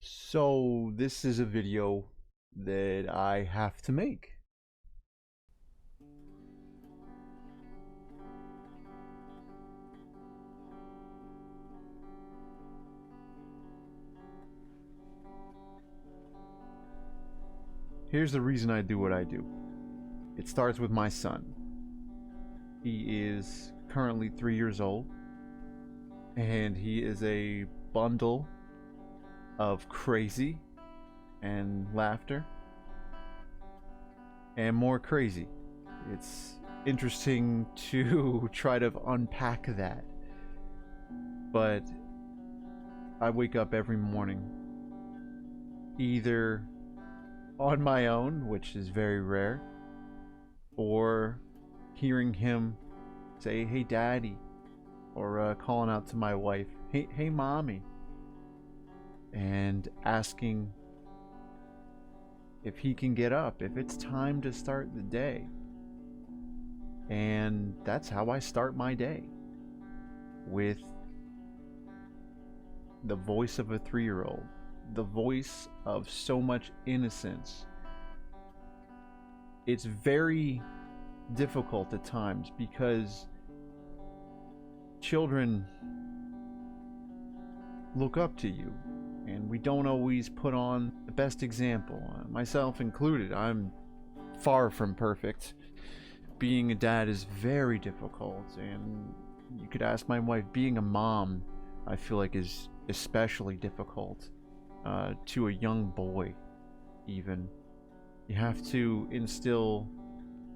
So this is a video that I have to make. Here's the reason I do what I do. It starts with my son. He is currently 3 years old, and he is a bundle of crazy and laughter and more crazy. It's interesting to try to unpack that, but I wake up every morning either on my own, which is very rare, or hearing him say, "Hey, daddy," or calling out to my wife, "Hey, mommy," and asking if he can get up, if it's time to start the day. And that's how I start my day, with the voice of a 3-year-old, the voice of so much innocence. It's very difficult at times because children look up to you, and we don't always put on the best example, myself included. I'm far from perfect. Being a dad is very difficult, and you could ask my wife. Being a mom, I feel like, is especially difficult, to a young boy. Even you have to instill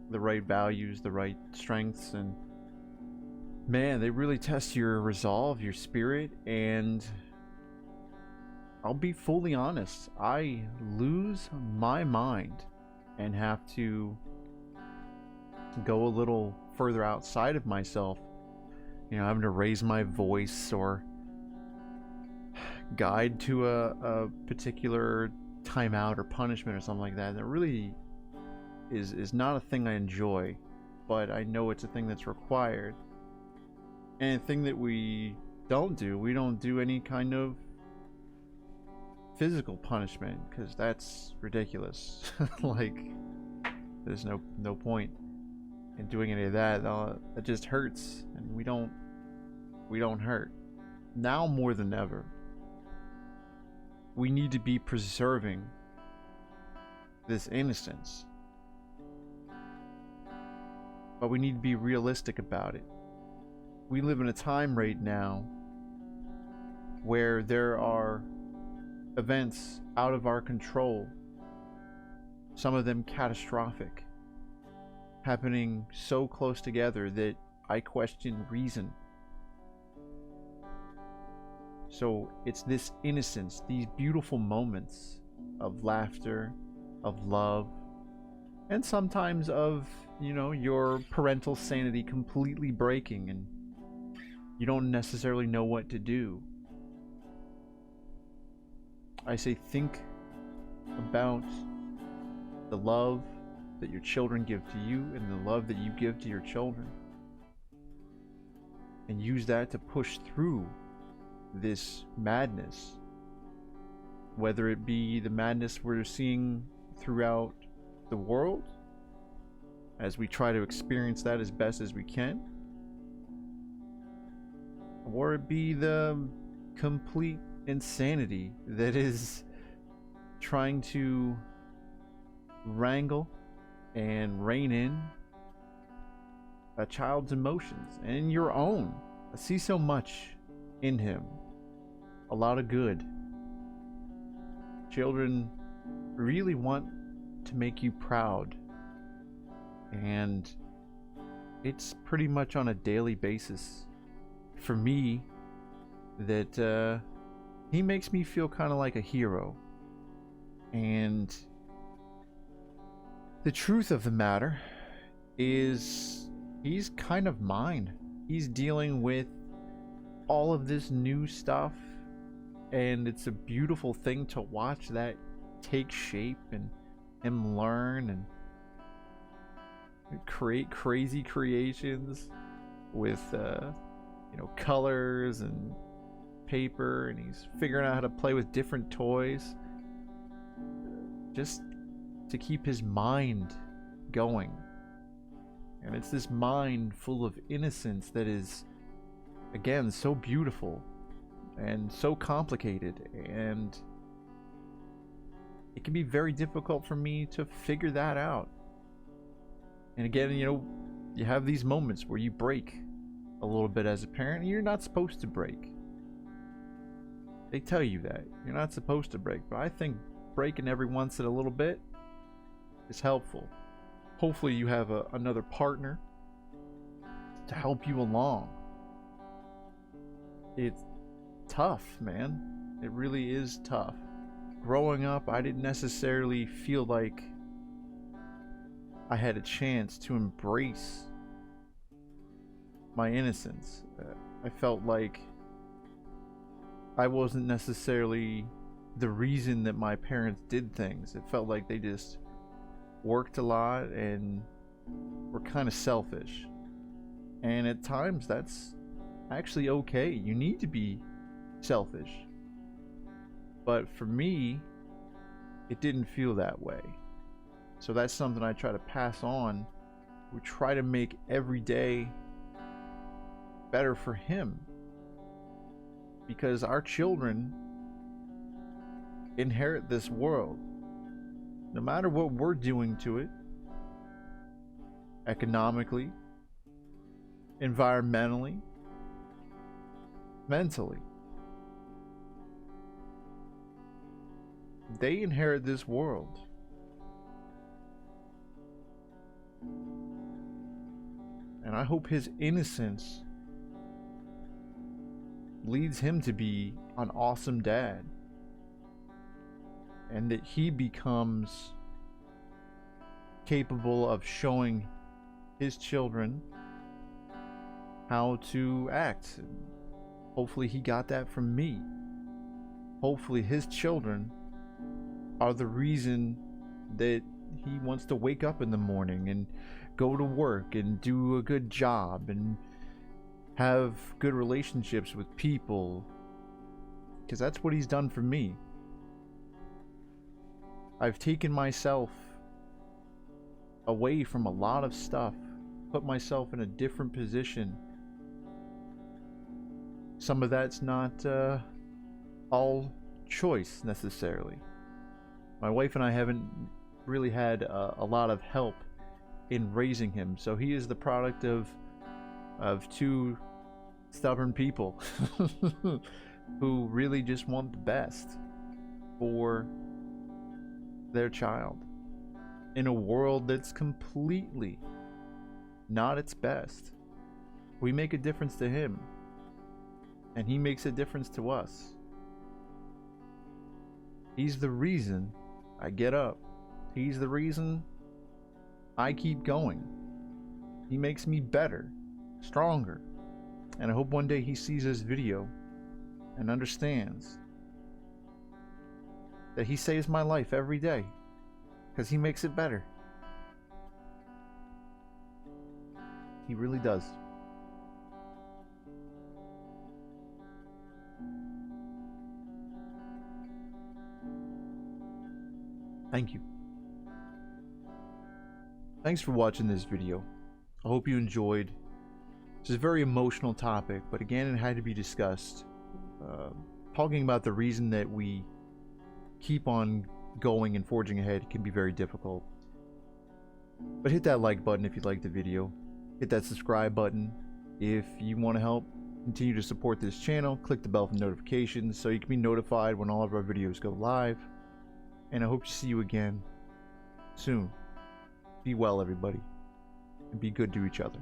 the right values, the right strengths, and man, they really test your resolve, your spirit. And I'll be fully honest, I lose my mind and have to go a little further outside of myself, having to raise my voice or guide to a particular timeout or punishment or something like that. That really is not a thing I enjoy, but I know it's a thing that's required. And a thing that we don't do any kind of physical punishment, because that's ridiculous. Like, there's no point in doing any of that. It just hurts, and we don't hurt. Now more than ever, we need to be preserving this innocence, but we need to be realistic about it. We live in a time right now where there are events out of our control, some of them catastrophic, happening so close together that I question reason. So it's this innocence, these beautiful moments of laughter, of love, and sometimes of, your parental sanity completely breaking and you don't necessarily know what to do. I say, think about the love that your children give to you and the love that you give to your children, and use that to push through this madness, whether it be the madness we're seeing throughout the world as we try to experience that as best as we can, or it be the complete insanity that is trying to wrangle and rein in a child's emotions and your own. I see so much in him, a lot of good. Children really want to make you proud, and it's pretty much on a daily basis for me that he makes me feel kind of like a hero. And the truth of the matter is, he's kind of mine. He's dealing with all of this new stuff, and it's a beautiful thing to watch that take shape and him learn and create crazy creations with colors and paper and he's figuring out how to play with different toys just to keep his mind going. And it's this mind full of innocence that is, again, so beautiful and so complicated, and it can be very difficult for me to figure that out. And again, you have these moments where you break a little bit as a parent, and you're not supposed to break. They tell you that you're not supposed to break, but I think breaking every once in a little bit is helpful. Hopefully you have another partner to help you along. It's tough, man. It really is tough. Growing up, I didn't necessarily feel like I had a chance to embrace my innocence. I felt like I wasn't necessarily the reason that my parents did things. It felt like they just worked a lot and were kind of selfish. And at times that's actually okay. You need to be selfish. But for me, it didn't feel that way. So that's something I try to pass on. We try to make every day better for him, because our children inherit this world. No matter what we're doing to it, economically, environmentally, mentally, they inherit this world. And I hope his innocence leads him to be an awesome dad, and that he becomes capable of showing his children how to act. Hopefully he got that from me. Hopefully his children are the reason that he wants to wake up in the morning and go to work and do a good job and have good relationships with people, because that's what he's done for me. I've taken myself away from a lot of stuff, put myself in a different position. Some of that's not all choice necessarily. My wife and I haven't really had a lot of help in raising him, so he is the product of two stubborn people who really just want the best for their child in a world that's completely not its best. We make a difference to him, and he makes a difference to us. He's the reason I get up. He's the reason I keep going. He makes me better, stronger. And I hope one day he sees this video and understands that he saves my life every day, because he makes it better. He really does. Thank you. Thanks for watching this video. I hope you enjoyed. It's a very emotional topic, but again, it had to be discussed. Talking about the reason that we keep on going and forging ahead can be very difficult. But hit that like button if you liked the video. Hit that subscribe button if you want to help continue to support this channel. Click the bell for notifications so you can be notified when all of our videos go live. And I hope to see you again soon. Be well, everybody, and be good to each other.